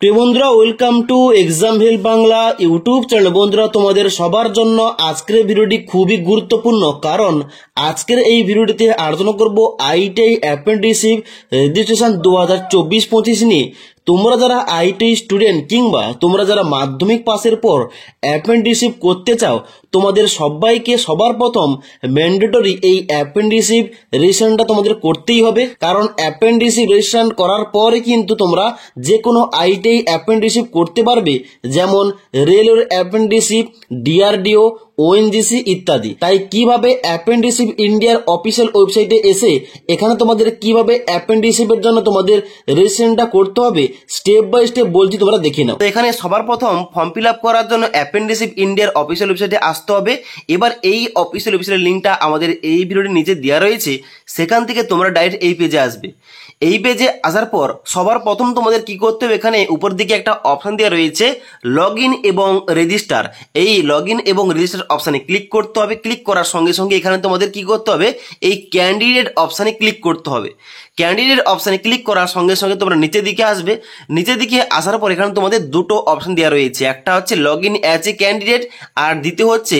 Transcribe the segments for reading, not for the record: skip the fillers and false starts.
প্রিয় বন্ধুরা, welcome to exam help Bangla YouTube channel. বন্ধুরা, তোমাদের সবার জন্য আজকের ভিডিওটি খুবই গুরুত্বপূর্ণ, কারণ আজকের এই ভিডিওটিতে আলোচনা করব আইটিআই অ্যাপ্রেন্টিসশিপ রেজিস্ট্রেশন 2024-25 নিয়ে। তোমরা যারা আইটিআই স্টুডেন্ট কিংবা তোমরা যারা মাধ্যমিক পাসের পর অ্যাপ্রেন্টিসশিপ করতে চাও, তোমাদের সবাইকে সবার প্রথম ম্যান্ডেটরি এই অ্যাপ্রেন্টিসশিপ রেজিস্ট্রেশনটা তোমাদের করতেই হবে। কারণ অ্যাপ্রেন্টিসশিপ রেজিস্ট্রেশন করার পরে কিন্তু তোমরা যে কোনো আইটিআই অ্যাপ্রেন্টিসশিপ করতে পারবে, যেমন রেলওয়ের অ্যাপ্রেন্টিসশিপ, ডিআরডিও, ওএনজিসি ইত্যাদি। তাই কিভাবে অ্যাপ্রেন্টিসশিপ ইন্ডিয়ার অফিসিয়াল ওয়েবসাইটে এসে এখানে তোমাদের কিভাবে অ্যাপ্রেন্টিসশিপের জন্য তোমাদের রেজিস্ট্রেশনটা করতে হবে স্টেপ বাই স্টেপ বলছি, তোমরা দেখে নাও। তো এখানে সবার প্রথম ফর্ম ফিল আপ করার জন্য অ্যাপ্রেন্টিসশিপ ইন্ডিয়ার অফিসিয়াল ওয়েবসাইটে আসতে হবে। এবার এই অফিসিয়াল ওয়েবসাইটের লিঙ্কটা আমাদের এই ভিডিওটির নিচে দেওয়া রয়েছে, সেখান থেকে তোমরা ডাইরেক্ট এই পেজে আসবে। এই পেজে আসার পর সবার প্রথম তোমাদের কি করতে হবে, এখানে উপর দিকে একটা অপশন দেওয়া রয়েছে লগ ইন এবং রেজিস্টার। এই লগ ইন এবং রেজিস্টার অপশানে ক্লিক করতে হবে। ক্লিক করার সঙ্গে সঙ্গে এখানে তোমাদের কি করতে হবে, এই ক্যান্ডিডেট অপশানে ক্লিক করতে হবে। ক্যান্ডিডেট অপশানে ক্লিক করার সঙ্গে সঙ্গে তোমরা নিচের দিকে আসবে। নিচের দিকে আসার পর এখানে তোমাদের দুটো অপশন দেওয়া রয়েছে, একটা হচ্ছে log in as a candidate আর দ্বিতীয় হচ্ছে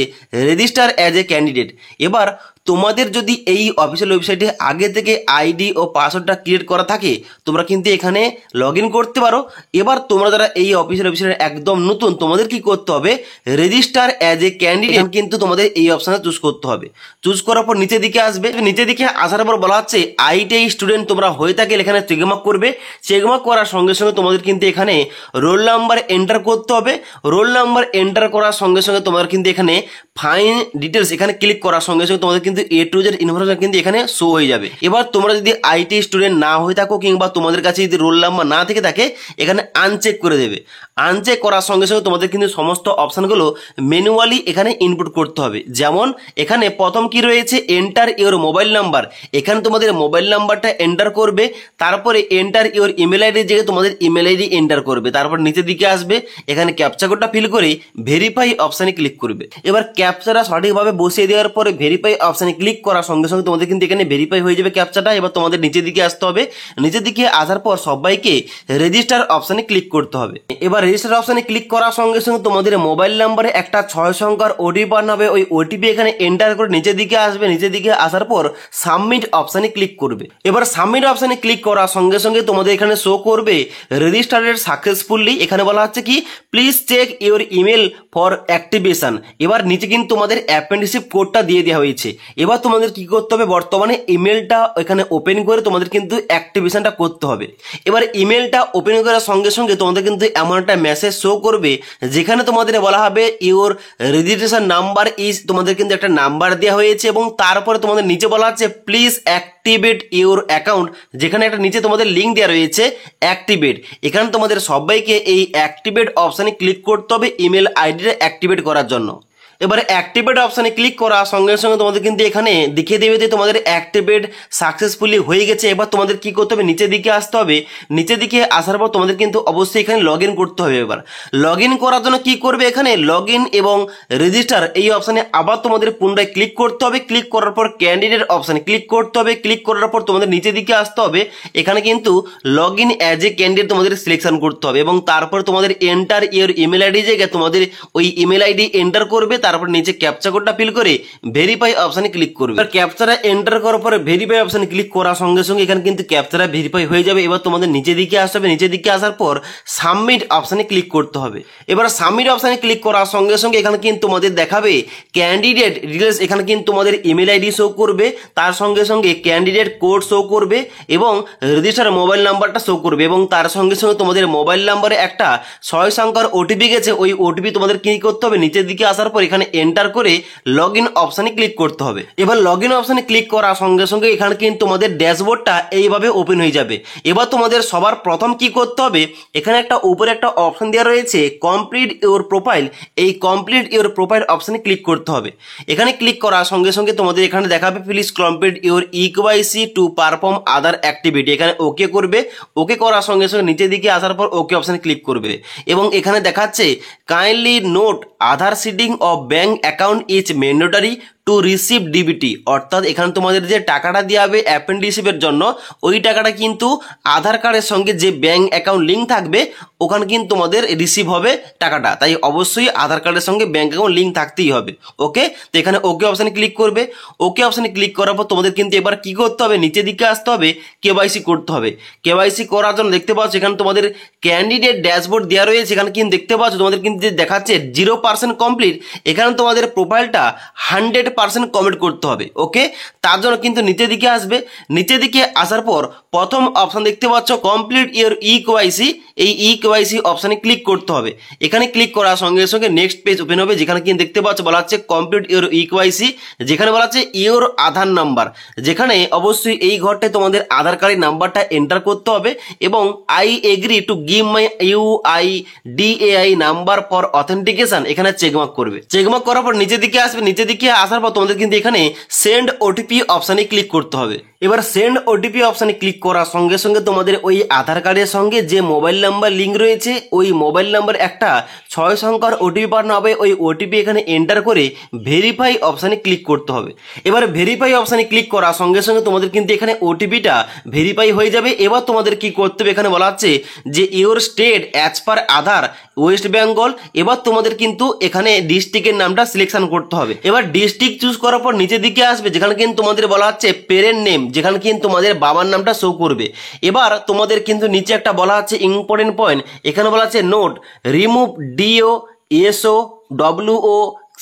রেজিস্টার অ্যাজ এ ক্যান্ডিডেট। এবার তোমাদের যদি এই অফিসিয়াল ওয়েবসাইটে আগে থেকে আইডি ও পাসওয়ার্ডটা ক্রিয়েট করা থাকে, তোমরা কিন্তু এখানে লগ ইন করতে পারো। এবার তোমরা যারা এই অফিসিয়াল ওয়েবসাইটে একদম নতুন, তোমাদের কি করতে হবে, রেজিস্টার অ্যাজ এ ক্যান্ডিডেট কিন্তু তোমাদের এই অপশানে চুজ করতে হবে। চুজ করার পর নিচের দিকে আসবে। নিচের দিকে আসার পর বলা হচ্ছে আইটিআই স্টুডেন্ট তোমরা হয়ে থাকলে এখানে চেকমার্ক করবে। চেকমার্ক করার সঙ্গে সঙ্গে তোমাদের কিন্তু এখানে রোল নাম্বার এন্টার করতে হবে। রোল নাম্বার এন্টার করার সঙ্গে সঙ্গে তোমাদের কিন্তু এখানে ফাইন ডিটেলস এখানে ক্লিক করার সঙ্গে সঙ্গে তোমাদের কিন্তু এ টু জেড ইনফরমেশন কিন্তু এখানে শো হয়ে যাবে। এবার তোমরা যদি আইটি স্টুডেন্ট না হয়ে থাকো কিংবা তোমাদের কাছে যদি রোল নাম্বার না থেকে থাকে, এখানে আনচেক করে দেবে। আনচেক করার সঙ্গে সঙ্গে তোমাদের কিন্তু সমস্ত অপশনগুলো ম্যানুয়ালি এখানে ইনপুট করতে হবে। যেমন এখানে প্রথম কি রয়েছে, এন্টার ইওর মোবাইল নাম্বার। এখানে তোমাদের মোবাইল নাম্বারটা এন্টার করবে। তারপরে এন্টার ইওর ইমেল আইডির জায়গায় তোমাদের ইমেল আইডি এন্টার করবে। তারপর নিচের দিকে আসবে, এখানে ক্যাপচা কোডটা ফিল করে ভেরিফাই অপশানে ক্লিক করবে। এবার ক্যাপচাটা সঠিকভাবে বসিয়ে দেওয়ার পরে ভেরিফাই অপশানে ক্লিক করার সঙ্গে সঙ্গে তোমাদের কিন্তু এখানে ভেরিফাই হয়ে যাবে ক্যাপচাটা। এবার তোমাদের নিচের দিকে আসতে হবে। নিচের দিকে আসার পর সবাইকে রেজিস্টার অপশানে ক্লিক করতে হবে। এবার রেজিস্টার অপশানে ক্লিক করার সঙ্গে সঙ্গে তোমাদের মোবাইল নাম্বারে একটা 6 সংখ্যার ওটিপি পাঠানো হবে। ওই ওটিপি এখানে এন্টার করে নিচের দিকে আসবে। নিচের দিকে আসার পর সাবমিট অপশানে ক্লিক করবে। এবার সাবমিট অপশানে ক্লিক করার সঙ্গে সঙ্গে তোমাদের এখানে শো করবে রেজিস্টার্ড সাকসেসফুলি। এখানে বলা হচ্ছে কি, please check your email for activation. এবার নিচে কিন্তু তোমাদের অ্যাপ্রেন্টিসশিপ কোডটা দিয়ে দেওয়া হয়েছে। এবার তোমাদের কি করতে হবে, বর্তমানে ইমেলটা এখানে ওপেন করে তোমাদের কিন্তু অ্যাক্টিভেশনটা করতে হবে। এবার ইমেলটা ওপেন করার সঙ্গে সঙ্গে তোমাদের কিন্তু এমন একটা মেসেজ শো করবে, যেখানে তোমাদের বলা হবে ইওর রেজিস্ট্রেশন নাম্বার ইজ, তোমাদের কিন্তু একটা নাম্বার দেওয়া হয়েছে এবং তারপরে তোমাদের নিচে বলা হচ্ছে প্লিজ অ্যাক্টিভেট ইওর অ্যাকাউন্ট, যেখানে একটা নিচে তোমাদের লিঙ্ক দেওয়া রয়েছে অ্যাক্টিভেট। এখানে তোমাদের সবাইকে এই অ্যাক্টিভেট অপশানে ক্লিক করতে হবে ইমেল আইডিটা অ্যাক্টিভেট করার জন্য। এবারে অ্যাক্টিভেট অপশানে ক্লিক করার সঙ্গে সঙ্গে তোমাদের কিন্তু এখানে দেখিয়ে দেবে যে তোমাদের অ্যাক্টিভেট সাকসেসফুলি হয়ে গেছে। এবার তোমাদের কি করতে হবে, নিচের দিকে আসতে হবে। নিচের দিকে আসার পর তোমাদের কিন্তু অবশ্যই এখানে লগ ইন করতে হবে। এবার লগ ইন করার জন্য কি করবে, এখানে লগ ইন এবং রেজিস্টার এই অপশানে আবার তোমাদের পুনরায় ক্লিক করতে হবে। ক্লিক করার পর ক্যান্ডিডেট অপশানে ক্লিক করতে হবে। ক্লিক করার পর তোমাদের নিচের দিকে আসতে হবে। এখানে কিন্তু log in as a candidate তোমাদের সিলেকশন করতে হবে এবং তারপর তোমাদের এন্টার ইওর ইমেল আইডি জায়গায় তোমাদের ওই ইমেল আইডি এন্টার করবে। তারপর নিচে ক্যাপচা কোডটা ফিল করে ভেরিফাই অপশানে ক্লিক করবে। ক্যাপচাটা এন্টার করার পরে ভেরিফাই অপশানে ক্লিক করার সঙ্গে সঙ্গে এখানে কিন্তু ক্যাপচাটা ভেরিফাই হয়ে যাবে। এবার তোমাদের নিচের দিকে আসতে হবে। নিচের দিকে আসার পর সাবমিট অপশানে ক্লিক করতে হবে। এবার সাবমিট অপশানে ক্লিক করার সঙ্গে সঙ্গে এখানে কিন্তু তোমাদের দেখাবে ক্যান্ডিডেট ডিটেলস। এখানে কিন্তু তোমাদের ইমেল আইডি শো করবে, তার সঙ্গে সঙ্গে ক্যান্ডিডেট কোড শো করবে এবং রেজিস্টার মোবাইল নাম্বারটা শো করবে এবং তার সঙ্গে সঙ্গে তোমাদের মোবাইল নাম্বারে একটা 6 সংখ্যার ওটিপি গেছে। ওই ওটিপি তোমাদের কি করতে হবে, নিচের দিকে আসার পর এখানে এন্টার করে লগ ইন অপশানে ক্লিক করতে হবে। এবার লগ ইন অপশানে ক্লিক করার সঙ্গে সঙ্গে এখানে কিন্তু তোমাদের ড্যাশবোর্ডটা এইভাবে ওপেন হয়ে যাবে। এবার তোমাদের সবার প্রথম কি করতে হবে, এখানে একটা উপরে একটা অপশন দেওয়া রয়েছে কমপ্লিট ইওর প্রোফাইল। এই কমপ্লিট ইওর প্রোফাইল অপশানে ক্লিক করতে হবে। এখানে ক্লিক করার সঙ্গে সঙ্গে তোমাদের এখানে দেখাবে please complete your eKYC to perform other activity. এখানে ওকে করবে। ওকে করার সঙ্গে সঙ্গে নিচের দিকে আসার পর ওকে অপশানে ক্লিক করবে এবং এখানে দেখাচ্ছে kindly note Aadhaar seeding of bank account is mandatory to receive DBT, অর্থাৎ এখানে তোমাদের যে টাকাটা দেওয়া হবে অ্যাপেন্ডিসিভের জন্য, ওই টাকাটা কিন্তু আধার কার্ডের সঙ্গে যে ব্যাঙ্ক অ্যাকাউন্ট লিঙ্ক থাকবে ওখানে কিন্তু তোমাদের রিসিভ হবে টাকাটা। তাই অবশ্যই আধার কার্ডের সঙ্গে ব্যাঙ্ক অ্যাকাউন্ট লিঙ্ক থাকতেই হবে। ওকে, তো এখানে ওকে অপশানে ক্লিক করবে। ওকে অপশানে ক্লিক করার পর তোমাদের কিন্তু এবার কি করতে হবে, নিচের দিকে আসতে হবে, কেওয়াইসি করতে হবে। কেওয়াইসি করার জন্য দেখতে পাচ্ছ এখানে তোমাদের ক্যান্ডিডেট ড্যাশবোর্ড দেওয়া রয়েছে, এখানে কিন্তু দেখতে পাচ্ছ তোমাদের কিন্তু দেখাচ্ছে 0% কমপ্লিট। এখানে তোমাদের প্রোফাইলটা 100% কমপ্লিট করতে হবে। ওকে, তার জন্য কিন্তু নিচের দিকে আসবে। নিচের দিকে আসার পর প্রথম অপশান দেখতে পাচ্ছ কমপ্লিট ইওর ই কেওয়াইসি, এই ই কেওয়াইসি অপশানে ক্লিক করতে হবে। এখানে ক্লিক করার সঙ্গে সঙ্গে নেক্সট পেজ ওপেন হবে, যেখানে কিন্তু দেখতে পাচ্ছ বলা হচ্ছে কমপ্লিট ইওর ই কেওয়াইসি, যেখানে বলা হচ্ছে ইওর আধার নাম্বার, যেখানে অবশ্যই এই ঘরটায় তোমাদের আধার কার্ডের নাম্বারটা এন্টার করতে হবে এবং I agree to give my UIDAI number for authentication এখানে চেকমার্ক করবে। চেকমার্ক করার পর নিচের দিকে আসবে। নিচের দিকে আসার পর তোমাদের কিন্তু এখানে সেন্ড ওটিপি অপশানে ক্লিক করতে হবে। এবার সেন্ড ওটিপি অপশানে ক্লিক করার সঙ্গে সঙ্গে তোমাদের ওই আধার কার্ডের সঙ্গে যে মোবাইল নাম্বার লিঙ্ক রয়েছে ওই মোবাইল নাম্বার একটা 6 সংখ্যার ওটিপি পাঠানো হবে। ওই ওটিপি এখানে এন্টার করে ভেরিফাই অপশানে ক্লিক করতে হবে। এবার ভেরিফাই অপশানে ক্লিক করার সঙ্গে সঙ্গে তোমাদের কিন্তু এখানে ওটিপিটা ভেরিফাই হয়ে যাবে। এবার তোমাদের কি করতে হবে, এখানে বলা হচ্ছে যে your state as per Aadhaar West Bengal. এবার তোমাদের কিন্তু এখানে ডিস্ট্রিক্টের নামটা সিলেকশন করতে হবে। এবার ডিস্ট্রিক্ট চুজ করার পর নিচের দিকে আসবে, যেখানে কিন্তু তোমাদের বলা হচ্ছে পেরেন্ট নেম, যেখানে কিন্তু তোমাদের বাবার নামটা শো করবে। এবার তোমাদের কিন্তু নিচে একটা বলা হচ্ছে ইম্পর্টেন্ট পয়েন্ট, এখানে বলা হচ্ছে note remove DO SO WO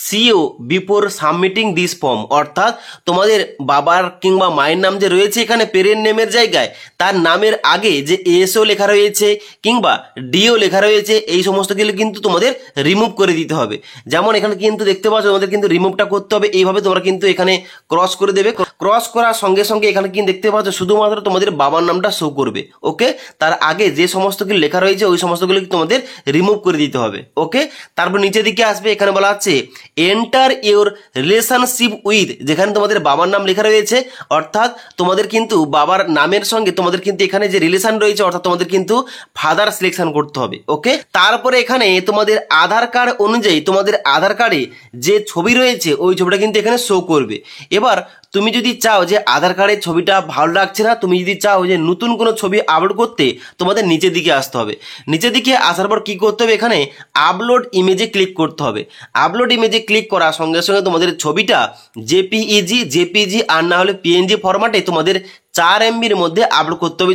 CO before submitting this form, অর্থাৎ তোমাদের বাবার কিংবা মায়ের নাম যে রয়েছে এখানে পেরেন্ট নেমের জায়গায় তার নামের আগে যে SO লেখা রয়েছে কিংবা DO লেখা রয়েছে এই সমস্ত কিছু কিন্তু তোমাদের রিমুভ করে দিতে হবে। যেমন এখানে কিন্তু দেখতে পাচ্ছ তোমাদের কিন্তু রিমুভটা করতে হবে। এইভাবে তোমরা কিন্তু এখানে ক্রস করে দেবে। ক্রস করার সঙ্গে সঙ্গে এখানে কিন্তু দেখতে পাচ্ছ শুধুমাত্র তোমাদের বাবার নামটা শো করবে। ওকে, তার আগে যে সমস্ত কিছু লেখা রয়েছে ওই সমস্তগুলো তোমাদের রিমুভ করে দিতে হবে। ওকে, তারপর নিচের দিকে আসবে, এখানে বলা হচ্ছে এন্টার ইউর রিলেশনশিপ উইথ, যেখানে তোমাদের বাবার নাম লেখা রয়েছে, অর্থাৎ তোমাদের কিন্তু বাবার নামের সঙ্গে তোমাদের কিন্তু এখানে যে রিলেশন রয়েছে অর্থাৎ তোমাদের কিন্তু ফাদার সিলেকশন করতে হবে। ওকে, তারপরে এখানে তোমাদের আধার কার্ড অনুযায়ী তোমাদের আধার কার্ডে যে ছবি রয়েছে ওই ছবিটা কিন্তু এখানে শো করবে। এবার তুমি যদি চাও যে আধার কার্ডের ছবিটা ভালো লাগছে না, তুমি যদি চাও যে নতুন কোনো ছবি আপলোড করতে, তোমাদের নিচের দিকে আসতে হবে। নিচের দিকে আসার পর কি করতে হবে, এখানে আপলোড ইমেজে ক্লিক করতে হবে। আপলোড ইমেজে ক্লিক করার সঙ্গে সঙ্গে তোমাদের ছবিটা জেপিজি আর না হলে PNG ফরম্যাটে তোমাদের 4 MBর মধ্যে আপলোড করতে হবে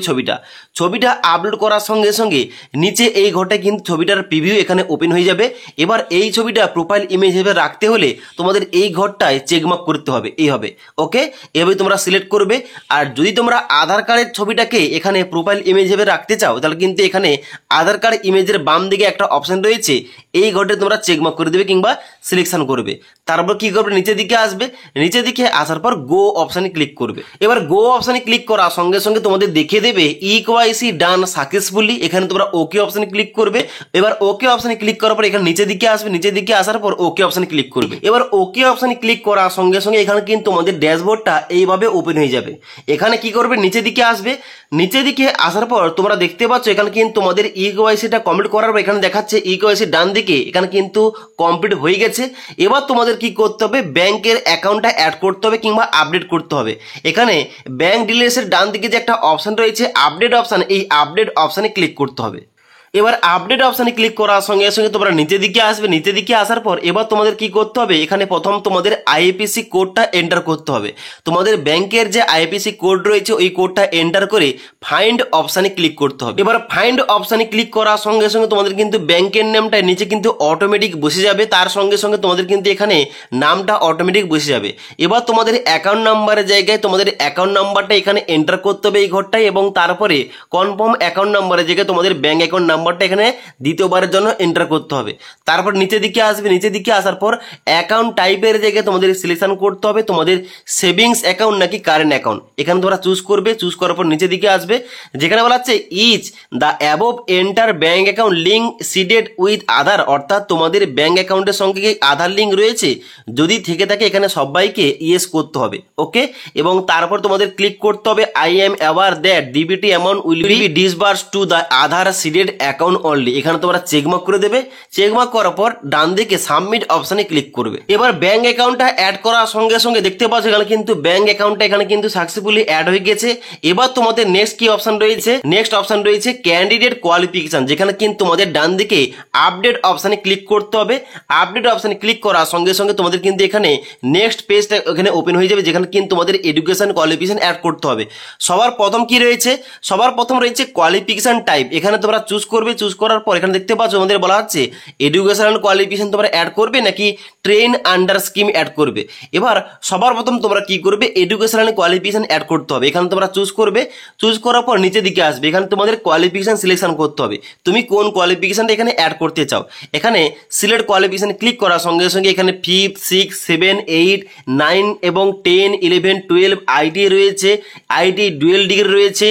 ছবিটা আপলোড করার সঙ্গে সঙ্গে নিচে এই ঘরটায় কিন্তু ছবিটার প্রিভিউ এখানে ওপেন হয়ে যাবে। এবার এই ছবিটা প্রোফাইল ইমেজ হিসেবে রাখতে হলে তোমাদের এই ঘরটায় চেকমার্ক করতে হবে, এই হবে। ওকে, এভাবে তোমরা সিলেক্ট করবে। আর যদি তোমরা আধার কার্ডের ছবিটাকে এখানে প্রোফাইল ইমেজ হিসেবে রাখতে চাও তাহলে কিন্তু এখানে আধার কার্ড ইমেজের বাম দিকে একটা অপশন রয়েছে, এই ঘরটা তোমরা চেকমার্ক করে দেবে কিংবা সিলেকশন করবে। তারপর কি করবে, নিচের দিকে আসবে। নিচের দিকে আসার পর গো অপশানে ক্লিক করবে। এবার গো অপশানে ক্লিক করার সঙ্গে সঙ্গে তোমাদের দেখিয়ে দেবে ইকেওয়াইসি ডান সাকসেসফুলি, এখানে তোমরা ওকে অপশানে ক্লিক করবে। এবার ওকে অপশানে ক্লিক করার পর এখানে নিচের দিকে আসবে। নিচের দিকে আসার পর ওকে অপশানে ক্লিক করবে। এবার ওকে অপশানে ক্লিক করার সঙ্গে সঙ্গে এখানে কিন্তু তোমাদের ড্যাশবোর্ডটা এইভাবে ওপেন হয়ে যাবে। এখানে কি করবে, নিচের দিকে আসবে। নিচের দিকে আসার পর তোমরা দেখতে পাচ্ছ এখানে কিন্তু তোমাদের ইকেওয়াইসিটা কমপ্লিট করার পর এখানে দেখাচ্ছে ইকেওয়াইসি ডান দিকে এখানে কিন্তু কমপ্লিট হয়ে গেছে। এবার তোমাদের কি করতে হবে, ব্যাংকের অ্যাকাউন্টটা অ্যাড করতে হবে কিংবা আপডেট করতে হবে। এখানে ব্যাংক ডিটেইলসের ডান দিকে যে একটা অপশন রয়েছে আপডেট অপশন, এই আপডেট অপশানে ক্লিক করতে হবে। এবার আপডেট অপশানে ক্লিক করার সঙ্গে সঙ্গে তোমরা নিচের দিকে আসবে। নিচের দিকে আসার পর এবার তোমাদের কি করতে হবে, এখানে প্রথম তোমাদের IFSC কোডটা এন্টার করতে হবে। তোমাদের ব্যাংকের যে IFSC কোড রয়েছে ওই কোডটা এন্টার করে ফাইন্ড অপশানে ক্লিক করতে হবে। এবার ফাইন্ড অপশানে ক্লিক করার সঙ্গে সঙ্গে তোমাদের কিন্তু ব্যাংকের নামটা নিচে কিন্তু অটোমেটিক বসে যাবে। তার সঙ্গে সঙ্গে তোমাদের কিন্তু এখানে নামটা অটোমেটিক বসে যাবে। এবার তোমাদের অ্যাকাউন্ট নাম্বারের জায়গায় তোমাদের অ্যাকাউন্ট নাম্বারটা এখানে এন্টার করতে হবে এই ঘরটায়, এবং তারপরে কনফার্ম অ্যাকাউন্ট নাম্বারের জায়গায় তোমাদের ব্যাংক অ্যাকাউন্ট নাম্বারটা এখানে দ্বিতীয়বারের জন্য এন্টার করতে হবে। তারপর নিচের দিকে আসবে। নিচের দিকে আসার পর অ্যাকাউন্ট টাইপের জায়গায় তোমাদের সিলেকশন করতে হবে তোমাদের সেভিংস অ্যাকাউন্ট নাকি কারেন্ট অ্যাকাউন্ট, এখানে তোমরা চুজ করবে। চুজ করার পর নিচের দিকে আসবে, যেখানে বলা হচ্ছে each the above enter bank account link seeded with Aadhaar, অর্থাৎ তোমাদের ব্যাংক অ্যাকাউন্টের সঙ্গে কি আধার লিঙ্ক রয়েছে, যদি থেকে থাকে এখানে সবাইকে ইয়েস করতে হবে। ওকে, এবং তারপর তোমাদের ক্লিক করতে হবে I am aware that DBT amount will be disburse to the Aadhaar seeded account. Account only, এখানে তোমরা চেকমার্ক করে দেবে। চেকমার্ক করার পর ডান দিকে সাবমিট অপশানে ক্লিক করবে। এবার ব্যাঙ্ক অ্যাকাউন্টটা অ্যাড করার সঙ্গে সঙ্গে দেখতে পাচ্ছ এখানে কিন্তু ব্যাঙ্ক অ্যাকাউন্টটা এখানে কিন্তু সাকসেসফুলি অ্যাড হয়ে গেছে। এবার তোমাদের নেক্সট কি অপশন রয়েছে, নেক্সট অপশন রয়েছে ক্যান্ডিডেট কোয়ালিফিকেশন, যেখানে কিন্তু তোমাদের ডান দিকে আপডেট অপশানে ক্লিক করতে হবে। আপডেট অপশানে ক্লিক করার সঙ্গে সঙ্গে তোমাদের কিন্তু এখানে নেক্সট পেজটা এখানে ওপেন হয়ে যাবে, যেখানে কিন্তু তোমাদের এডুকেশন কোয়ালিফিকেশন অ্যাড করতে হবে। সবার প্রথম কি রয়েছে, সবার প্রথম রয়েছে কোয়ালিফিকেশন টাইপ, এখানে তোমরা চুজ করবে। চুজ করার পর এখানে দেখতে পাচ্ছ তোমাদের বলা হচ্ছে এডুকেশনাল কোয়ালিফিকেশন তোমরা অ্যাড করবে নাকি ট্রেন আন্ডার স্কিম অ্যাড করবে। এবার সবার প্রথম তোমরা কি করবে, এডুকেশনাল কোয়ালিফিকেশন অ্যাড করতে হবে। এখানে তোমরা চুজ করবে। চুজ করার পর নিচের দিকে আসবে, এখানে তোমাদের কোয়ালিফিকেশন সিলেকশন করতে হবে, তুমি কোন কোয়ালিফিকেশনটা এখানে অ্যাড করতে চাও। এখানে সিলেক্ট কোয়ালিফিকেশন ক্লিক করার সঙ্গে সঙ্গে এখানে 5, 6, 7, 8, 9 এবং 10, 11, 12 আইটি রয়েছে, আইটি ডুয়েল ডিগ্রি রয়েছে,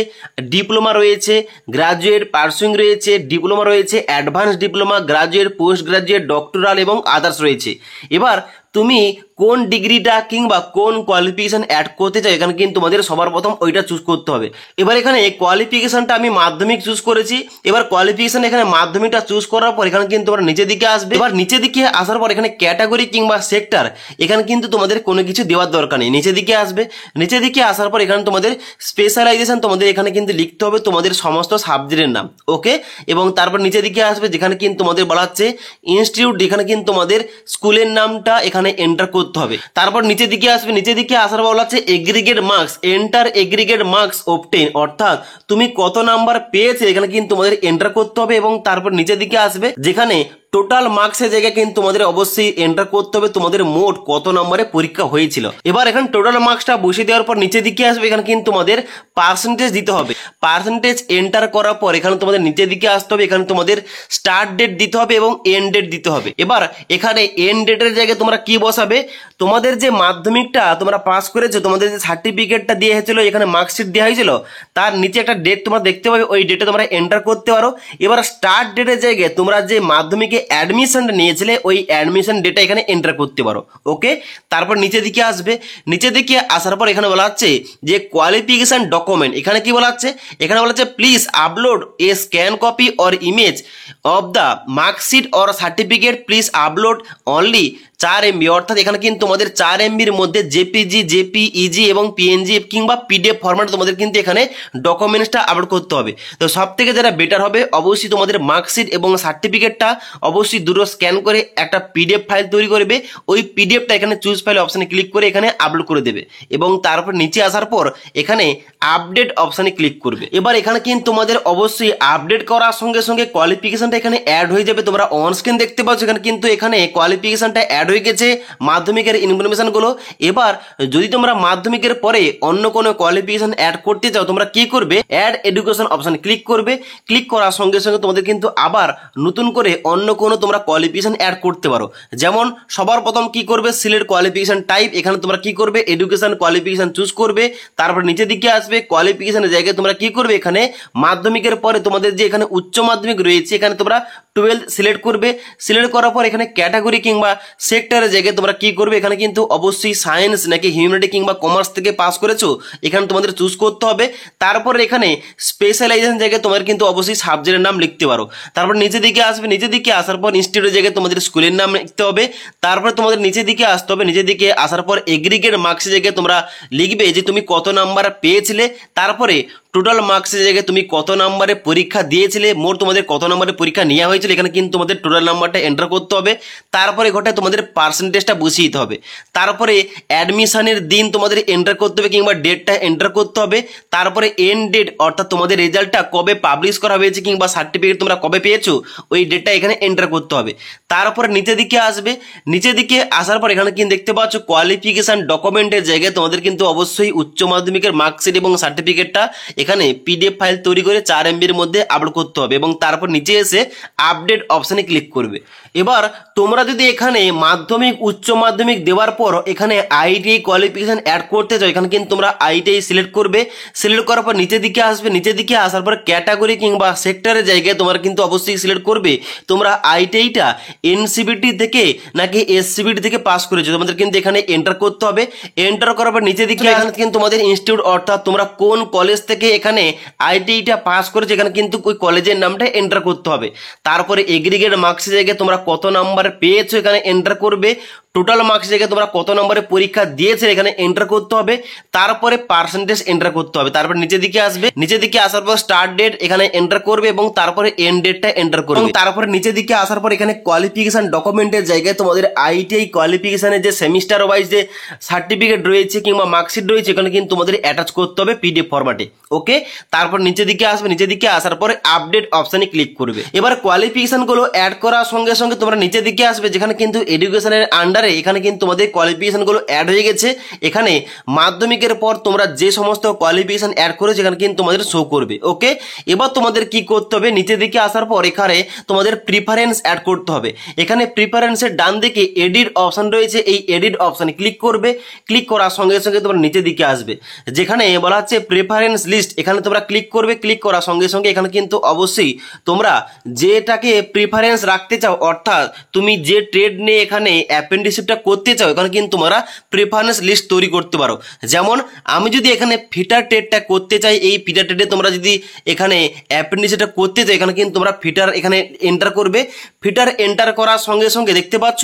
ডিপ্লোমা রয়েছে, গ্রাজুয়েট পার্সুইং রয়েছে, ডিপ্লোমা রয়েছে, advance diploma, graduate, post graduate, doctoral এবং আদার্স রয়েছে। এবার তুমি কোন ডিগ্রিটা কিংবা কোন কোয়ালিফিকেশন অ্যাড করতে চাও, এখানে কিন্তু তোমাদের সবার প্রথম ওইটা চুজ করতে হবে। এবার এখানে কোয়ালিফিকেশনটা আমি মাধ্যমিক চুজ করেছি। এবার কোয়ালিফিকেশন এখানে মাধ্যমিকটা চুজ করার পর এখানে কিন্তু তোমরা নিচের দিকে আসবে। এবার নিচের দিকে আসার পর এখানে ক্যাটাগরি কিংবা সেক্টর, এখানে কিন্তু তোমাদের কোনো কিছু দেওয়ার দরকার নেই। নিচের দিকে আসবে। নিচের দিকে আসার পর এখানে তোমাদের স্পেশালাইজেশন তোমাদের এখানে কিন্তু লিখতে হবে তোমাদের সমস্ত সাবজেক্টের নাম, ওকে। এবং তারপর নিচের দিকে আসবে, যেখানে কিন্তু তোমাদের বলা হচ্ছে ইনস্টিটিউট, যেখানে কিন্তু তোমাদের স্কুলের নামটা এখানে এন্টার করতে হবে। তারপর নিচের দিকে আসবে। নিচের দিকে আসার পর বলা হচ্ছে aggregate marks, enter aggregate marks obtain, অর্থাৎ তুমি কত নাম্বার পেয়েছে এখানে কিন্তু তোমাদের এন্টার করতে হবে। এবং তারপর নিচের দিকে আসবে, যেখানে টোটাল মার্কসের জায়গায় কিন্তু তোমাদের অবশ্যই এন্টার করতে হবে তোমাদের মোট কত নম্বরে পরীক্ষা হয়েছিল। এবার এখানে টোটাল মার্কসটা বসিয়ে দেওয়ার পর নিচের দিকে আসবে, এখানে কিন্তু তোমাদের পার্সেন্টেজ দিতে হবে। পার্সেন্টেজ এন্টার করার পর এখানে তোমাদের নিচের দিকে আসতে হবে, এখানে তোমাদের স্টার্ট ডেট দিতে হবে এবং এন্ড ডেট দিতে হবে। এবার এখানে এন্ড ডেটের জায়গায় তোমরা কি বসাবে, তোমাদের যে মাধ্যমিকটা তোমরা পাস করেছো, তোমাদের যে সার্টিফিকেটটা দিয়ে হয়েছিল, এখানে মার্কশিট দেওয়া হয়েছিল, তার নিচে একটা ডেট তোমরা দেখতে পাবে, ওই ডেটে তোমরা এন্টার করতে পারো। এবার স্টার্ট ডেটের জায়গায় তোমরা যে মাধ্যমিকে অ্যাডমিশনটা নিয়েছিলে ওই অ্যাডমিশন ডেটা এখানে এন্টার করতে পারো, ওকে। তারপর নিচের দিকে আসবে। নিচের দিকে আসার পর এখানে বলা হচ্ছে যে কোয়ালিফিকেশন ডকুমেন্ট, এখানে কি বলা হচ্ছে, এখানে বলা হচ্ছে please upload A scan copy or image of the marksheet or certificate, please upload only 4 MB, অর্থাৎ এখানে কিন্তু তোমাদের 4 MBর মধ্যে জেপিজি, জেপিইজি এবং পিএনজি কিংবা পিডিএফ ফরম্যাট তোমাদের কিন্তু এখানে ডকুমেন্টসটা আপলোড করতে হবে। তো সব থেকে যেটা বেটার হবে, অবশ্যই তোমাদের মার্কশিট এবং সার্টিফিকেটটা অবশ্যই দুটো স্ক্যান করে একটা পিডিএফ ফাইল তৈরি করবে। ওই পিডিএফটা এখানে চুজ ফাইল অপশানে ক্লিক করে এখানে আপলোড করে দেবে এবং তারপর নিচে আসার পর এখানে আপডেট অপশানে ক্লিক করবে। এবার এখানে কিন্তু তোমাদের অবশ্যই আপডেট করার সঙ্গে সঙ্গে কোয়ালিফিকেশনটা এখানে অ্যাড হয়ে যাবে। তোমরা অন স্ক্রিন দেখতে পাচ্ছ এখানে কিন্তু এখানে কোয়ালিফিকেশনটা অ্যাড হয়ে গেছে, মাধ্যমিকের ইনফরমেশনগুলো। এবার যদি তোমরা মাধ্যমিকের পরে অন্য কোনো কোয়ালিফিকেশন অ্যাড করতে চাও, তোমরা কি করবে, অ্যাড এডুকেশন অপশন ক্লিক করবে। ক্লিক করার সঙ্গে সঙ্গে তোমাদের কিন্তু আবার নতুন করে অন্য কোনো তোমরা কোয়ালিফিকেশন অ্যাড করতে পারো। যেমন সবার প্রথম কি করবে, সিলেক্ট কোয়ালিফিকেশন টাইপ, এখানে তোমরা কি করবে, এডুকেশন কোয়ালিফিকেশন চুজ করবে। তারপর নিচের দিকে আসবে, কোয়ালিফিকেশনের জায়গায় তোমরা কি করবে, এখানে মাধ্যমিকের পরে তোমাদের যে এখানে উচ্চ মাধ্যমিক রয়েছে এখানে তোমরা 12 সিলেক্ট করবে। সিলেক্ট করার পর এখানে ক্যাটাগরি কিংবা সেক্টরের জায়গায় তোমরা কি করবে, এখানে কিন্তু অবশ্যই সায়েন্স নাকি হিউম্যানিটি কিংবা কমার্স থেকে পাস করেছো এখানে তোমাদের চুজ করতে হবে। তারপর এখানে স্পেশালাইজেশন জায়গায় তোমার কিন্তু অবশ্যই সাবজেক্টের নাম লিখতে পারো। তারপর নিচের দিকে আসবে, নিচের দিকে আসার পর ইনস্টিটিউটের জায়গায় তোমাদের স্কুলের নাম লিখতে হবে। তারপর তোমাদের নিচের দিকে আসতে হবে, নিচের দিকে আসার পর এগ্রিগেট মার্কসের জায়গায় তোমরা লিখবে যে তুমি কত নাম্বার পেয়েছিলে। তারপরে টোটাল মার্কসের জায়গায় তুমি কত নম্বরে পরীক্ষা দিয়েছিলে, মোট তোমাদের কত নম্বরে পরীক্ষা নেওয়া হয়েছিল, এখানে কিন্তু তোমাদের টোটাল নাম্বারটা এন্টার করতে হবে। তারপরে ঘটায় তোমাদের পার্সেন্টেজটা বসিয়ে দিতে হবে। তারপরে অ্যাডমিশনের দিন তোমাদের এন্টার করতে হবে কিংবা ডেটটা এন্টার করতে হবে। তারপরে এন্ড ডেট, অর্থাৎ তোমাদের রেজাল্টটা কবে পাবলিশ করা হয়েছে কিংবা সার্টিফিকেট তোমরা কবে পেয়েছো ওই ডেটটা এখানে এন্টার করতে হবে। তারপরে নিচের দিকে আসবে, নিচের দিকে আসার পর এখানে কিন্তু দেখতে পাচ্ছ কোয়ালিফিকেশন ডকুমেন্টের জায়গায় তোমাদের কিন্তু অবশ্যই উচ্চ মাধ্যমিকের মার্কশিট এবং সার্টিফিকেটটা এখানে পিডিএফ ফাইল তৈরি করে 4 MBর মধ্যে আপলোড করতে হবে এবং তারপর নিচে এসে আপডেট অপশানে ক্লিক করবে। এবার তোমরা যদি এখানে মাধ্যমিক উচ্চ মাধ্যমিক দেওয়ার পর এখানে আইটিআই কোয়ালিফিকেশন অ্যাড করতে চাও, এখানে কিন্তু তোমরা আইটিআই সিলেক্ট করবে। সিলেক্ট করার পর নিচের দিকে আসবে, নিচের দিকে আসার পর ক্যাটাগরি কিংবা সেক্টরের জায়গায় তোমরা কিন্তু অবশ্যই সিলেক্ট করবে তোমরা আইটিআইটা এনসিবিটি থেকে নাকি এসসিবিটি থেকে পাস করেছো। তোমাদের কিন্তু এখানে এন্টার করতে হবে। এন্টার করার পর নিচের দিকে এখানে কিন্তু তোমাদের ইনস্টিটিউট অর্থাৎ তোমরা কোন কলেজ থেকে এখানে আইটিআইটা পাস করেছো এখানে কিন্তু ওই কলেজের নামটা এন্টার করতে হবে। তারপরে এগ্রিগেট মার্কসের জায়গায় তোমরা কত নাম্বার পেয়েছো এখানে এন্টার করবে। টোটাল মার্কস জায়গায় তোমরা কত নম্বরে পরীক্ষা দিয়েছে এখানে এন্টার করতে হবে। তারপরে পার্সেন্টেজ এন্টার করতে হবে। তারপর নিচের দিকে আসবে, নিচের দিকে আসার পর স্টার্ট ডেট এখানে এন্টার করবে এবং তারপরে এন্ড ডেটটা এন্টার করবে। তারপরে নিচের দিকে আসার পর এখানে কোয়ালিফিকেশন ডকুমেন্টের জায়গায় তোমাদের আইটিআই কোয়ালিফিকেশনের যে সেমিস্টার ওয়াইজ যে সার্টিফিকেট রয়েছে কিংবা মার্কশিট রয়েছে এখানে কিন্তু তোমাদের অ্যাটাচ করতে হবে পিডিএফ ফরম্যাটে। ওকে, তারপর নিচের দিকে আসবে, নিচের দিকে আসার পরে আপডেট অপশনে ক্লিক করবে। এবার কোয়ালিফিকেশন গুলো অ্যাড করার সঙ্গে সঙ্গে তোমরা নিচের দিকে আসবে যেখানে কিন্তু এডুকেশনের আন্ডারে এখানে কিন্তু তোমাদের কোয়ালিফিকেশন গুলো অ্যাড হয়ে গেছে। এখানে মাধ্যমিকের পর তোমরা যে সমস্ত কোয়ালিফিকেশন অ্যাড করেছো এখানে কিন্তু তোমাদের শো করবে। ওকে, এবার তোমাদের কি করতে হবে, নিচের দিকে আসার পর এখানে তোমাদের প্রিফারেন্স অ্যাড করতে হবে। এখানে প্রিফারেন্সের ডান দিকে এডিট অপশন রয়েছে, এই এডিট অপশনে ক্লিক করবে। ক্লিক করার সঙ্গে সঙ্গে তোমরা নিচের দিকে আসবে যেখানে বলা হচ্ছে প্রেফারেন্স লিস্ট, এখানে তোমরা ক্লিক করবে। ক্লিক করার সঙ্গে সঙ্গে এখানে কিন্তু অবশ্যই তোমরা যেটাকে প্রিফারেন্স রাখতে চাও অর্থাৎ তুমি যে ট্রেড নিয়ে এখানে অ্যাপেন্ডিসিপটা করতে চাও এখানে কিন্তু তোমরা প্রেফারেন্স লিস্ট তৈরি করতে পারো। যেমন আমি যদি এখানে ফিটার ট্রেডটা করতে চাই, এই ফিটার ট্রেডে তোমরা যদি এখানে অ্যাপেন্ডিসিপটা করতে চাও এখানে কিন্তু তোমরা ফিটার এখানে এন্টার করবে। ফিটার এন্টার করার সঙ্গে সঙ্গে দেখতে পাচ্ছ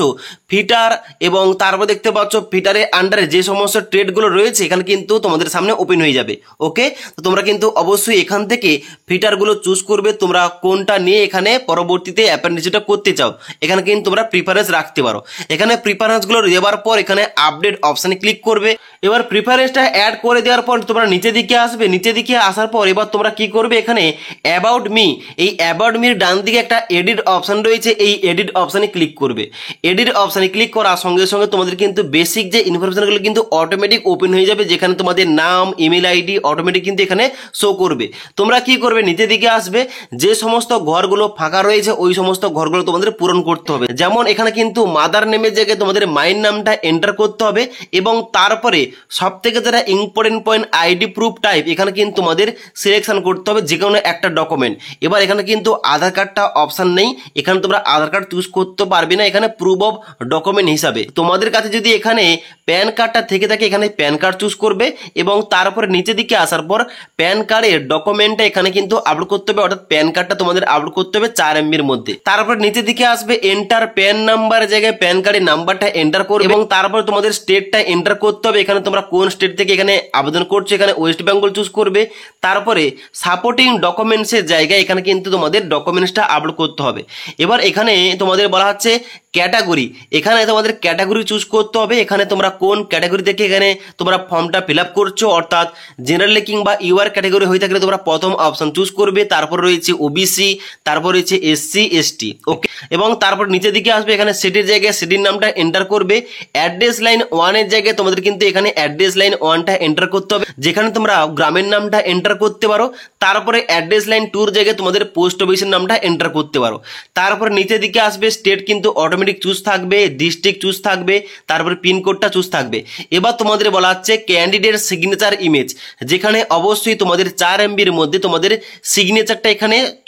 ফিটার এবং তারপর দেখতে পাচ্ছ ফিটারের আন্ডারে যে সমস্ত ট্রেডগুলো রয়েছে এখানে কিন্তু তোমাদের সামনে ওপেন হয়ে যাবে। ওকে, তো তোমরা কিন্তু অবশ্যই এখান থেকে ফিটারগুলো চুজ করবে তোমরা কোনটা নিয়ে এখানে পরবর্তীতে অ্যাপেন্ডিসিপটা করতে চাও। এখানে কিন্তু তোমরা প্রিফারেন্স রাখতে পারো। এখানে প্রিফারেন্সগুলো দেওয়ার পর এখানে আপডেট অপশানে ক্লিক করবে। এবার প্রিফারেন্সটা অ্যাড করে দেওয়ার পর তোমরা নিচের দিকে আসবে। নিচের দিকে আসার পর এবার তোমরা কি করবে, এখানে অ্যাবাউট মি, এই অ্যাবাউট মির ডান দিকে একটা এডিট অপশান রয়েছে, এই এডিট অপশানে ক্লিক করবে। এডিট অপশানে ক্লিক করার সঙ্গে সঙ্গে তোমাদের কিন্তু বেসিক যে ইনফরমেশনগুলো কিন্তু অটোমেটিক ওপেন হয়ে যাবে যেখানে তোমাদের নাম, ইমেল আইডি অটোমেটিক কিন্তু এখানে শো করবে। তোমরা কি করবে, নিচের দিকে আসবে, যে সমস্ত ঘরগুলো ফাঁকা রয়েছে ওই সমস্ত ঘরগুলো তোমাদের পূরণ করতে হবে। যেমন এখানে কিন্তু মাদার নেমের জায়গায় তোমাদের মায়ের নামটা এন্টার করতে হবে এবং তারপরে সব থেকে যেটা important point ID proof type এখানে কিন্তু তোমাদের সিলেকশন করতে হবে যে কোনো একটা ডকুমেন্ট। এবার এখানে কিন্তু আধার কার্ডটা অপশন নেই, এখানে তোমরা আধার কার্ড চুজ করতে পারবে না এখানে প্রুফ অফ ডকুমেন্ট হিসাবে। তোমাদের কাছে যদি এখানে প্যান কার্ডটা থেকে থাকে এখানে প্যান কার্ড চুজ করবে এবং তারপরে নিচের দিকে আসার পর প্যান কার্ডের ডকুমেন্টটা এখানে কিন্তু আপলোড করতে হবে অর্থাৎ প্যান কার্ডটা তোমাদের আপলোড করতে হবে 4 MBর মধ্যে। তারপর নিচের দিকে আসবে এন্টার প্যান নাম্বার জায়গায় প্যান কার্ডের নাম্বারটা এন্টার করবে এবং তারপর তোমাদের স্টেটটা এন্টার করতে হবে। এখানে তোমরা কোন স্টেট থেকে এখানে আবেদন করছো এখানে ওয়েস্ট বেঙ্গল চুজ করবে। তারপরে সাপোর্টিং ডকুমেন্টসের জায়গায় এখানে কিন্তু তোমাদের ডকুমেন্টসটা আপলোড করতে হবে। এবার এখানে তোমাদের বলা হচ্ছে ক্যাটাগরি, এখানে তোমাদের ক্যাটাগরি চুজ করতে হবে। এখানে তোমরা কোন ক্যাটাগরি থেকে এখানে তোমরা ফর্মটা ফিল আপ করছো অর্থাৎ জেনারেল কিংবা ইউআর ক্যাটাগরি হয়ে থাকলে তোমরা প্রথম অপশন চুজ করবে। তারপর রয়েছে ওবিসি, তারপর রয়েছে এসসি এসটি। ওকে, এবং তারপর নিচের দিকে আসবে এখানে সিটির জায়গায় সিটির নামটা এন্টার করবে। অ্যাড্রেস লাইন 1 এর জায়গায় তোমাদের কিন্তু এখানে অ্যাড্রেস লাইন 1টা এন্টার করতে হবে যেখানে তোমরা গ্রামের নামটা এন্টার করতে পারো। তারপরে অ্যাড্রেস লাইন 2 এর জায়গায় তোমাদের পোস্ট অফিসের নামটা এন্টার করতে পারো। তারপর নিচের দিকে আসবে স্টেট কিন্তু অটোমেটিক চুজ থাকবে, ডিস্ট্রিক্ট চুজ থাকবে, তারপরে পিনকোডটা চুজ থাকবে। এবার তোমাদের বলা হচ্ছে ক্যান্ডিডেট সিগনেচার ইমেজ, যেখানে অবশ্যই তোমাদের 4 MBর মধ্যে তোমাদের সিগনেচারটা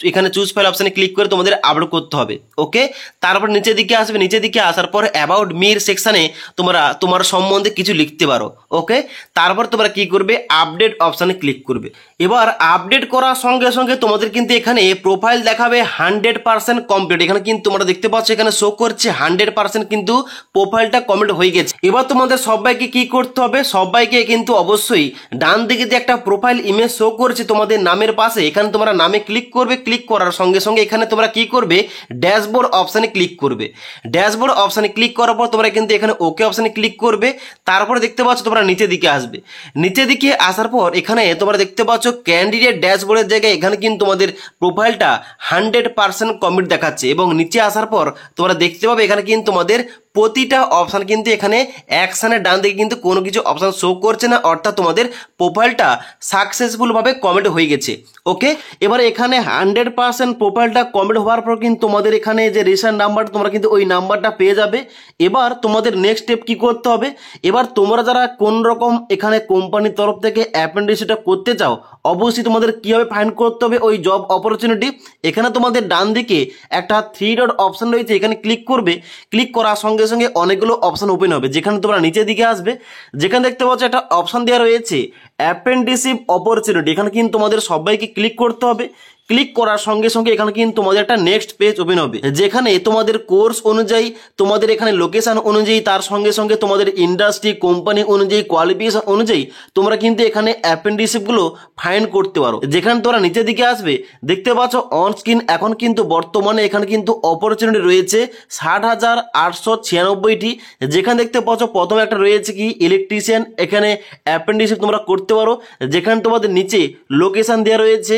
এখানে চুজ ফাইল অপশনে ক্লিক করে তোমাদের আপলোড করতে হবে। ওকে, তারপর নিচের দিকে আসবে, নিচের দিকে আসার পর অ্যাবাউট মির সেকশনে তোমরা তোমার সম্বন্ধে কিছু লিখতে পারো। ওকে, তারপর তোমরা কি করবে, আপডেট অপশনে ক্লিক করবে। এবার আপডেট করার সঙ্গে সঙ্গে তোমাদের কিন্তু এখানে প্রোফাইল দেখাবে 100% কমপ্লিট। এখানে কিন্তু তোমরা দেখতে পাচ্ছ এখানে শো করছে 100% কিন্তু প্রোফাইলটা কমপ্লিট হয়ে গেছে। এবার তোমাদের সবাইকে কি করতে হবে, সবাইকে কিন্তু অবশ্যই ডান দিকে যে একটা প্রোফাইল ইমেজ শো করছে তোমাদের নামের পাশে এখানে তোমরা নামে ক্লিক করবে। ক্লিক করার সঙ্গে সঙ্গে এখানে তোমরা কি করবে, ড্যাশবোর্ড অপশনে ক্লিক করবে। ড্যাশবোর্ড অপশনে ক্লিক করার পর তোমরা কিন্তু এখানে ওকে অপশনে ক্লিক করবে। তারপরে দেখতে পাচ্ছ তোমরা নিচের দিকে আসবে। নিচের দিকে আসার পর এখানে তোমরা দেখতে পাচ্ছ ক্যান্ডিডেট ড্যাশবোর্ডের জায়গায় এখানে কিন্তু তোমাদের প্রোফাইলটা 100% কমপ্লিট দেখাচ্ছে এবং নিচে আসার পর তোমরা দেখতে পাবে এখানে কিন্তু তোমাদের প্রতিটা অপশান কিন্তু এখানে অ্যাকশানের ডান দিকে কিন্তু কোনো কিছু অপশান শো করছে না, অর্থাৎ তোমাদের প্রোফাইলটা সাকসেসফুলভাবে কমপ্লিট হয়ে গেছে। ওকে, এবার এখানে 100% প্রোফাইলটা কমপ্লিট হওয়ার পর কিন্তু তোমাদের এখানে যে রেশন নাম্বার তোমরা কিন্তু ওই নাম্বারটা পেয়ে যাবে। এবার তোমাদের নেক্সট স্টেপ কি করতে হবে, এবার তোমরা যারা কোন রকম এখানে কোম্পানির তরফ থেকে অ্যাপ্রেন্টিসশিপটা করতে চাও, অবশ্যই তোমাদের কীভাবে ফাইন্ড করতে হবে ওই জব অপরচুনিটি। এখানে তোমাদের ডান দিকে একটা 3 ডট অপশান রয়েছে, এখানে ক্লিক করবে। ক্লিক করার সঙ্গে সঙ্গে অনেকগুলো অপশান ওপেন হবে, যেখানে তোমরা নিচের দিকে আসবে, যেখানে দেখতে পাচ্ছ একটা অপশান দেওয়া রয়েছে অ্যাপ্রেন্টিসশিপ অপরচুনিটি। এখানে কিন্তু তোমাদের সবাইকে ক্লিক করতে হবে। ক্লিক করার সঙ্গে সঙ্গে এখানে কিন্তু তোমাদের একটা নেক্সট পেজ ওপেন হবে, যেখানে তোমাদের কোর্স অনুযায়ী, তোমাদের এখানে লোকেশন অনুযায়ী, তার সঙ্গে সঙ্গে তোমাদের ইন্ডাস্ট্রি কোম্পানি অনুযায়ী, কোয়ালিফিকেশন অনুযায়ী তোমরা কিন্তু এখানে অ্যাপ্রেন্টিসশিপগুলো ফাইন্ড করতে পারো। যেখানে তোমরা নিচের দিকে আসবে, দেখতে পাচ্ছ অন স্ক্রিন এখন কিন্তু বর্তমানে এখানে কিন্তু অপরচুনিটি রয়েছে 60,896টি। যেখানে দেখতে পাচ্ছ প্রথমে একটা রয়েছে কি ইলেকট্রিশিয়ান, এখানে অ্যাপ্রেন্টিসশিপ তোমরা করতে পারো। যেখানে তোমাদের নিচে লোকেশন দেওয়া রয়েছে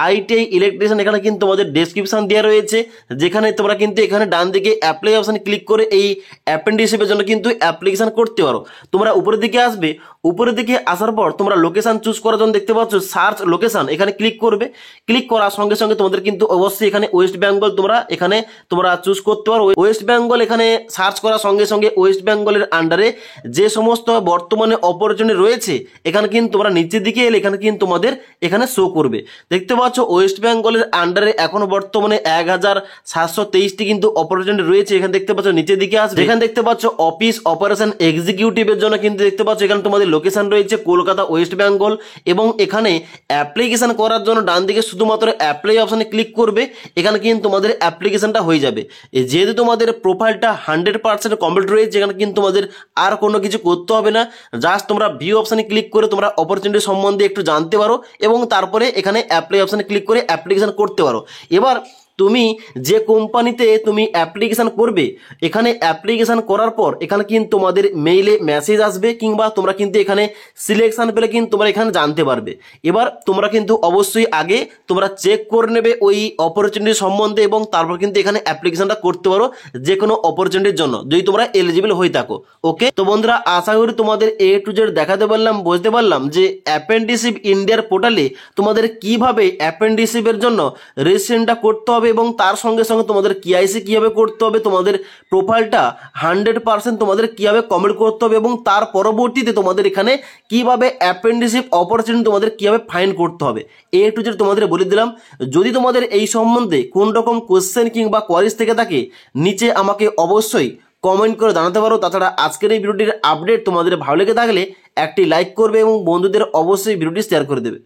আইটিআই ইলেকট্রিশিয়ান, এখানে কিন্তু তোমাদের ডেসক্রিপশন দেওয়া রয়েছে, যেখানে তোমরা কিন্তু এখানে ডান দিকে অ্যাপ্লাই অপশানে ক্লিক করে এই অ্যাপ্রেন্টিসশিপের জন্য কিন্তু অ্যাপ্লিকেশন করতে পারো। তোমরা উপরের দিকে আসবে, উপরের দিকে আসার পর তোমরা লোকেশন চুজ করার জন্য দেখতে পাচ্ছ সার্চ লোকেশন, এখানে ক্লিক করবে। ক্লিক করার সঙ্গে সঙ্গে তোমাদের কিন্তু অবশ্যই এখানে ওয়েস্ট বেঙ্গল তোমরা চুজ করতে পারো। ওয়েস্ট বেঙ্গল এখানে সার্চ করার সঙ্গে সঙ্গে ওয়েস্ট বেঙ্গলের আন্ডারে যে সমস্ত বর্তমানে অপরচুনিটি রয়েছে, এখানে কিন্তু তোমরা নিচের দিকে এলে এখানে কিন্তু তোমাদের এখানে শো করবে। দেখতে পাচ্ছ ওয়েস্ট বেঙ্গলের আন্ডারে এখনো বর্তমানে 1723টি কিন্তু অপরচুনিটি রয়েছে। এখানে দেখতে পাচ্ছ নিচের দিকে আসবে, এখানে দেখতে পাচ্ছ অফিস অপারেশন এক্সিকিউটিভের জন্য কিন্তু দেখতে পাচ্ছ এখানে তোমাদের লোকেশন রয়েছে কলকাতা, ওয়েস্ট বেঙ্গল। এবং এখানে অ্যাপ্লিকেশন করার জন্য ডান দিকে শুধুমাত্র অ্যাপ্লাই অপশানে ক্লিক করবে, এখানে কিন্তু তোমাদের অ্যাপ্লিকেশনটা হয়ে যাবে। যেহেতু তোমাদের প্রোফাইলটা 100% কমপ্লিট রয়েছে, এখানে কিন্তু তোমাদের আর কোনো কিছু করতে হবে না। জাস্ট তোমরা ভিউ অপশানে ক্লিক করে তোমরা অপরচুনিটি সম্বন্ধে একটু জানতে পারো এবং তারপরে এখানে অ্যাপ্লাই অপশানে ক্লিক করে অ্যাপ্লিকেশন করতে পারো। এবার তুমি যে কোম্পানিতে তুমি অ্যাপ্লিকেশন করবে, এখানে অ্যাপ্লিকেশন করার পর এখানে কিন্তু তোমাদের মেইলে মেসেজ আসবে, কিংবা তোমরা কিন্তু এখানে সিলেকশন পেলে কিন্তু তোমরা এখানে জানতে পারবে। এবার তোমরা কিন্তু অবশ্যই আগে তোমরা চেক করে নেবে ওই অপরচুনিটি সম্বন্ধে এবং তারপর কিন্তু এখানে অ্যাপ্লিকেশনটা করতে পারো যে কোনো অপরচুনিটির জন্য, যদি তোমরা এলিজিবল হয়ে থাকো। ওকে, তো বন্ধুরা আশা করি তোমাদের A to Z দেখাতে পারলাম, বুঝতে পারলাম যে অ্যাপ্রেন্টিসশিপ ইন্ডিয়ার পোর্টালে তোমাদের কিভাবে অ্যাপ্রেন্টিসশিপের জন্য রেজিস্ট্রেশনটা করতে হবে এবং তার সঙ্গে সঙ্গে তোমাদের KYC কিভাবে করতে হবে, তোমাদের প্রোফাইলটা 100% তোমাদের কিভাবে কমপ্লিট করতে হবে এবং তার পরবর্তীতে তোমাদের এখানে কিভাবে অ্যাপ্রেন্টিসশিপ অপরচুনিটি তোমাদের কিভাবে ফাইন্ড করতে হবে, A to Z তোমাদের বলে দিলাম। যদি তোমাদের এই সম্বন্ধে কোন রকম কোশ্চেন কিংবা কোয়ারিজ থেকে থাকে, নিচে আমাকে অবশ্যই কমেন্ট করে জানাতে পারো। তাছাড়া আজকের এই ভিডিওটির আপডেট তোমাদের ভালো লেগে থাকলে একটি লাইক করবে এবং বন্ধুদের অবশ্যই ভিডিওটি শেয়ার করে দেবে।